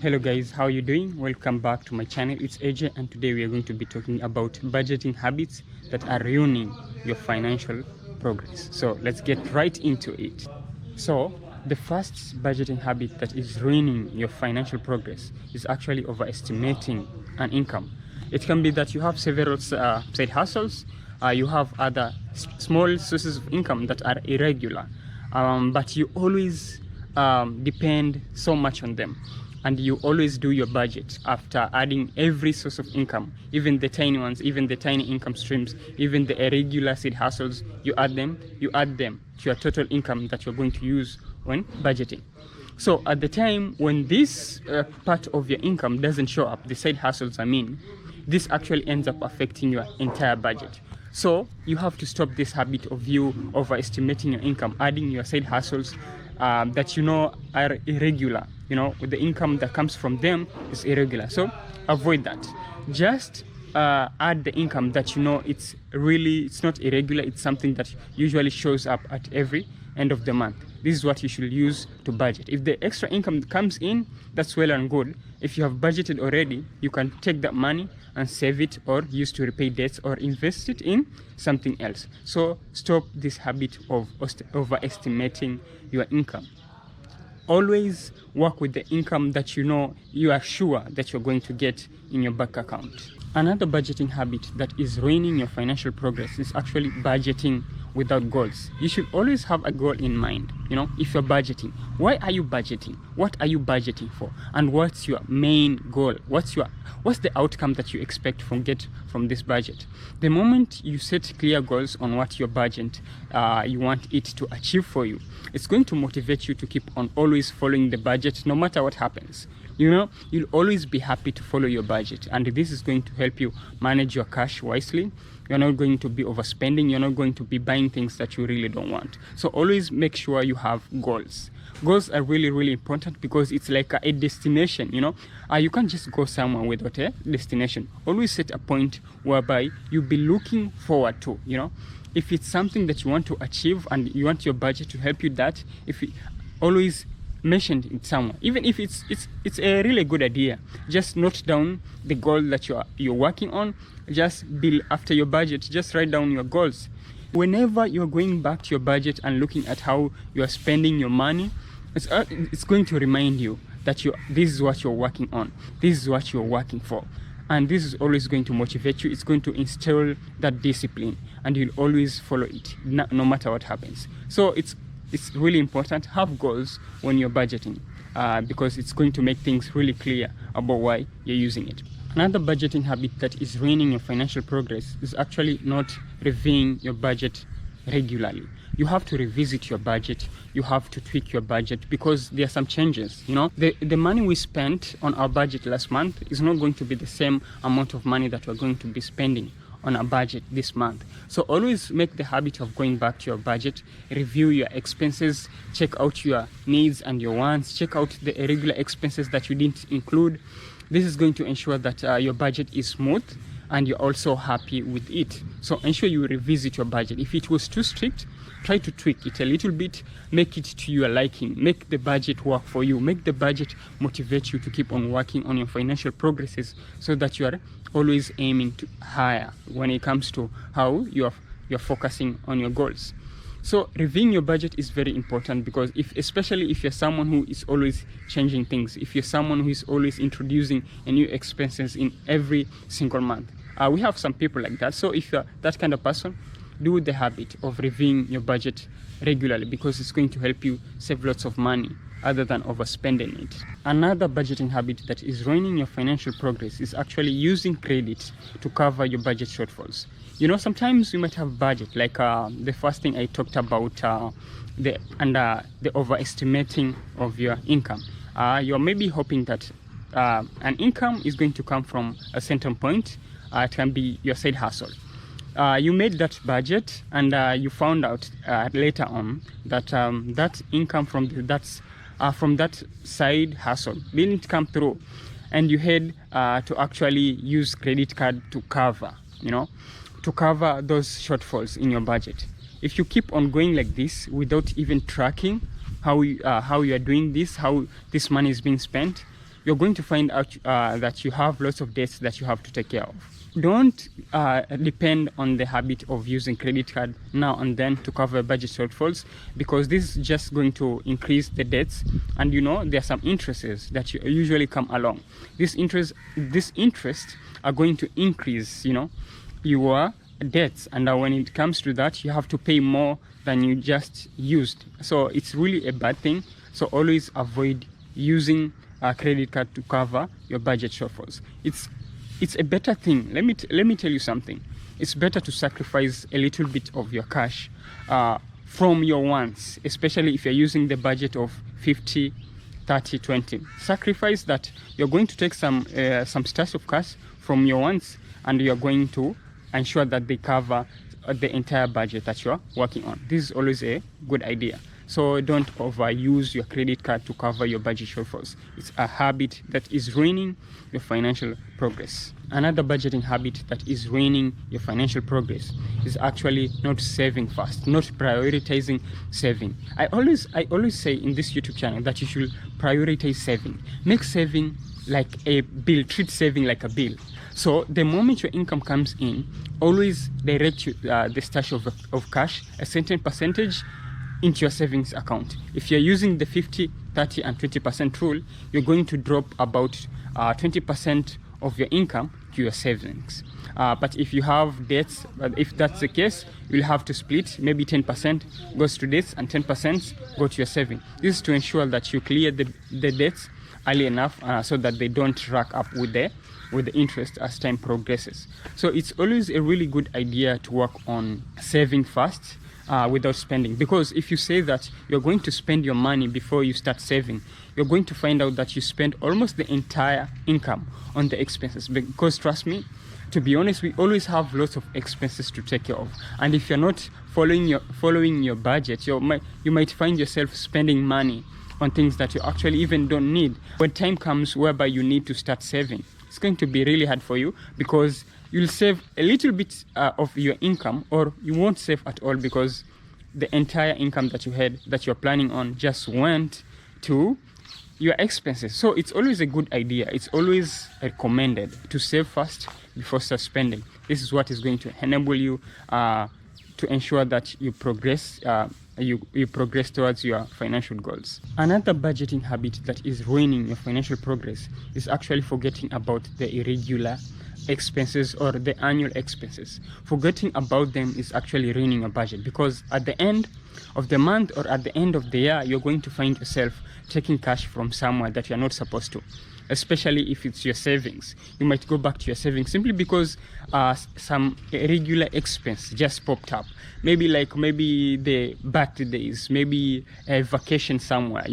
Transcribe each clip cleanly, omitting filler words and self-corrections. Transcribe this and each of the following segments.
Hello guys, how are you doing? Welcome back to my channel. It's AJ and today we are going to be talking about budgeting habits that are ruining your financial progress. So let's get right into it. So the first budgeting habit that is ruining your financial progress is actually overestimating an income. It can be that you have several side hustles, you have other small sources of income that are irregular, but you always depend so much on them. And you always do your budget after adding every source of income, even the tiny ones, even the tiny income streams, even the irregular side hustles. You add them to your total income that you're going to use when budgeting. So at the time when this part of your income doesn't show up, the side hustles, this actually ends up affecting your entire budget. So you have to stop this habit of you overestimating your income, adding your side hustles that are irregular. The income that comes from them is irregular. So avoid that. Just add the income that it's not irregular. It's something that usually shows up at every end of the month. This is what you should use to budget. If the extra income comes in, that's well and good. If you have budgeted already, you can take that money and save it or use to repay debts or invest it in something else. So stop this habit of overestimating your income. Always work with the income that you are sure that you're going to get in your bank account. Another budgeting habit that is ruining your financial progress is actually budgeting without goals. You should always have a goal in mind. If you're budgeting, why are you budgeting? What are you budgeting for? And what's your main goal? What's the outcome that you expect from this budget? The moment you set clear goals on what your budget you want it to achieve for you, it's going to motivate you to keep on always following the budget no matter what happens. You'll always be happy to follow your budget, and this is going to help you manage your cash wisely. You're not going to be overspending. You're not going to be buying things that you really don't want. So always make sure you have goals. Goals are really, really important because it's like a destination. You can't just go somewhere without a destination. Always set a point whereby you'll be looking forward to. If it's something that you want to achieve and you want your budget to help you that, always mentioned it somewhere. Even if it's a really good idea, just note down the goal that you're working on. Just build after your budget. Just write down your goals. Whenever you're going back to your budget and looking at how you are spending your money, it's going to remind you that this is what you're working on. This is what you're working for. And this is always going to motivate you. It's going to instill that discipline, and you'll always follow it no matter what happens. So it's really important. Have goals when you're budgeting because it's going to make things really clear about why you're using it. Another budgeting habit that is ruining your financial progress is actually not reviewing your budget regularly. You have to revisit your budget. You have to tweak your budget because there are some changes. The money we spent on our budget last month is not going to be the same amount of money that we're going to be spending on a budget this month. So always make the habit of going back to your budget, review your expenses, check out your needs and your wants, check out the irregular expenses that you didn't include. This is going to ensure that your budget is smooth and you're also happy with it. So ensure you revisit your budget. If it was too strict, try to tweak it a little bit, make it to your liking, make the budget work for you, make the budget motivate you to keep on working on your financial progresses so that you are always aiming to higher when it comes to how you're focusing on your goals. So reviewing your budget is very important because especially if you're someone who is always changing things, if you're someone who is always introducing a new expenses in every single month. We have some people like that. So if you're that kind of person, do the habit of reviewing your budget regularly because it's going to help you save lots of money other than overspending it. Another budgeting habit that is ruining your financial progress is actually using credit to cover your budget shortfalls. Sometimes you might have budget, like the first thing I talked about, the overestimating of your income. You're maybe hoping that an income is going to come from a certain point. It can be your side hustle. You made that budget and you found out later on that that income from that side hustle didn't come through, and you had to actually use credit card to cover those shortfalls in your budget. If you keep on going like this without even tracking how you are doing this, how this money is being spent, you're going to find out that you have lots of debts that you have to take care of. Don't depend on the habit of using credit card now and then to cover budget shortfalls, because this is just going to increase the debts. And there are some interests that usually come along. This interest are going to increase your debts, and when it comes to that, you have to pay more than you just used. So it's really a bad thing. So always avoid using a credit card to cover your budget shortfalls. It's a better thing. Let me tell you something. It's better to sacrifice a little bit of your cash from your wants, especially if you're using the budget of 50, 30, 20. Sacrifice that. You're going to take some stash of cash from your wants, and you're going to ensure that they cover the entire budget that you're working on. This is always a good idea. So don't overuse your credit card to cover your budget shortfalls. It's a habit that is ruining your financial progress. Another budgeting habit that is ruining your financial progress is actually not saving fast, not prioritizing saving. I always say in this YouTube channel that you should prioritize saving. Make saving like a bill. Treat saving like a bill. So the moment your income comes in, always direct the stash of cash, a certain percentage, into your savings account. If you're using the 50, 30, and 20% rule, you're going to drop about 20% of your income to your savings. But if you have debts, if that's the case, you'll have to split. Maybe 10% goes to debts and 10% go to your saving. This is to ensure that you clear the debts early enough so that they don't rack up with the interest as time progresses. So it's always a really good idea to work on saving fast without spending, because if you say that you're going to spend your money before you start saving, you're going to find out that you spend almost the entire income on the expenses. Because trust me, to be honest, we always have lots of expenses to take care of, and if you're not following your budget, you might find yourself spending money on things that you actually even don't need. When time comes whereby you need to start saving, it's going to be really hard for you, because you'll save a little bit of your income, or you won't save at all, because the entire income that you had, that you're planning on, just went to your expenses. So it's always a good idea. It's always recommended to save first before start spending. This is what is going to enable you to ensure that you progress. You progress towards your financial goals. Another budgeting habit that is ruining your financial progress is actually forgetting about the irregular expenses or the annual expenses. Forgetting about them is actually ruining your budget, because at the end of the month or at the end of the year, you're going to find yourself taking cash from somewhere that you're not supposed to. Especially if it's your savings, you might go back to your savings simply because some irregular expense just popped up. Maybe the birthdays, maybe a vacation somewhere,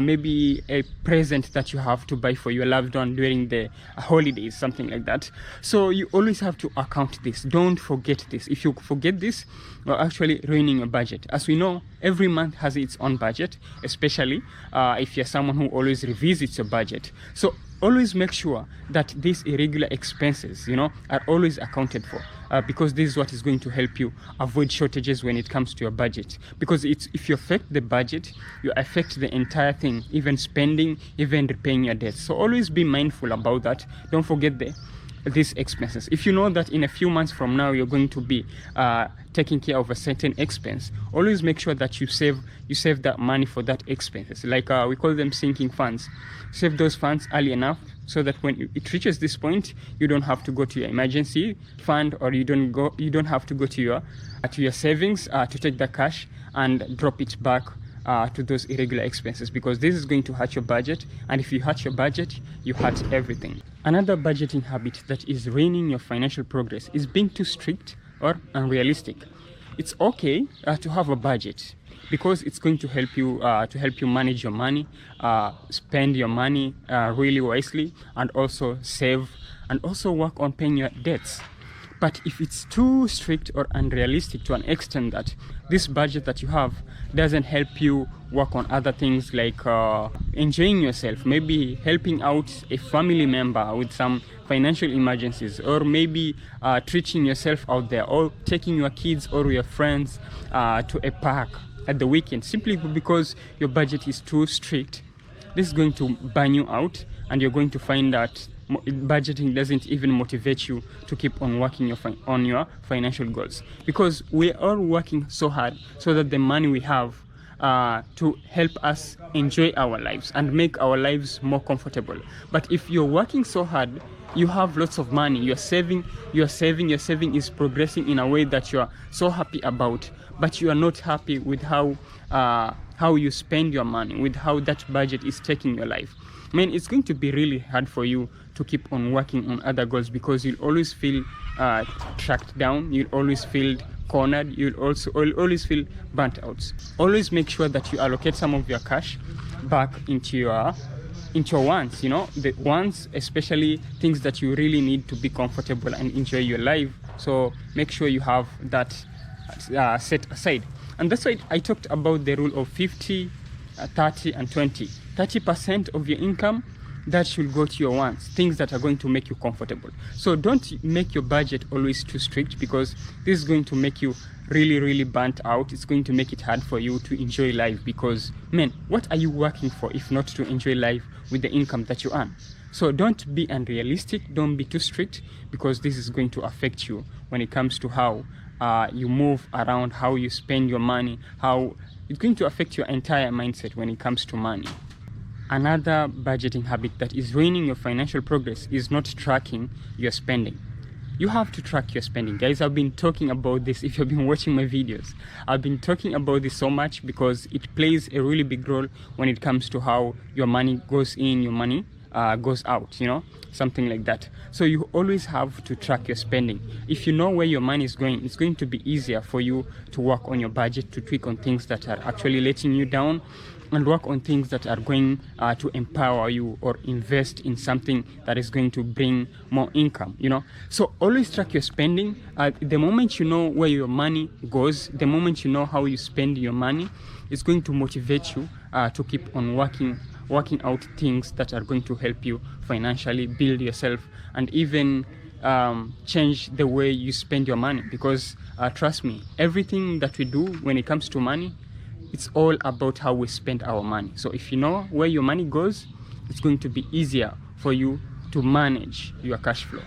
maybe a present that you have to buy for your loved one during the holidays, something like that. So you always have to account this. Don't forget this. If you forget this, you're actually ruining your budget. As we know, every month has its own budget, especially if you're someone who always revisits your budget. So always make sure that these irregular expenses, are always accounted for, because this is what is going to help you avoid shortages when it comes to your budget. Because if you affect the budget, you affect the entire thing, even spending, even repaying your debts. So always be mindful about that. Don't forget these expenses. If you know that in a few months from now you're going to be taking care of a certain expense, always make sure that you save that money for that expenses. Like we call them sinking funds. Save those funds early enough so that when it reaches this point, you don't have to go to your emergency fund, or you don't have to go to your savings to take the cash and drop it back to those irregular expenses, because this is going to hurt your budget, and if you hurt your budget, you hurt everything. Another budgeting habit that is ruining your financial progress is being too strict or unrealistic. It's okay to have a budget, because it's going to help you manage your money, spend your money really wisely, and also save, and also work on paying your debts. But if it's too strict or unrealistic to an extent that this budget that you have doesn't help you work on other things like enjoying yourself, maybe helping out a family member with some financial emergencies, or maybe treating yourself out there, or taking your kids or your friends to a park at the weekend, simply because your budget is too strict, this is going to burn you out, and you're going to find that budgeting doesn't even motivate you to keep on working on your financial goals, because we're all working so hard so that the money we have to help us enjoy our lives and make our lives more comfortable. But if you're working so hard, you have lots of money, your saving is progressing in a way that you are so happy about, but you are not happy with how you spend your money, with how that budget is taking your life. Man, it's going to be really hard for you to keep on working on other goals, because you'll always feel tracked down, you'll always feel cornered, you'll always feel burnt out. Always make sure that you allocate some of your cash back into your wants, the wants, especially things that you really need to be comfortable and enjoy your life. So make sure you have that set aside. And that's why I talked about the rule of 50, 30 and 20. 30% of your income, that should go to your wants, things that are going to make you comfortable. So don't make your budget always too strict, because this is going to make you really burnt out. It's going to make it hard for you to enjoy life, because man, what are you working for if not to enjoy life with the income that you earn? So don't be unrealistic, don't be too strict, because this is going to affect you when it comes to how you move around, how you spend your money, how it's going to affect your entire mindset when it comes to money. Another budgeting habit that is ruining your financial progress is not tracking your spending. You have to track your spending, guys. I've been talking about this. If you've been watching my videos, I've been talking about this so much, because it plays a really big role when it comes to how your money goes in, your money goes out, something like that. So you always have to track your spending. If you know where your money is going, it's going to be easier for you to work on your budget, to tweak on things that are actually letting you down, and work on things that are going to empower you, or invest in something that is going to bring more income, So always track your spending. The moment you know where your money goes, the moment you know how you spend your money, it's going to motivate you to keep on working out things that are going to help you financially, build yourself, and even change the way you spend your money. Because trust me, everything that we do when it comes to money, it's all about how we spend our money. So if you know where your money goes, it's going to be easier for you to manage your cash flow.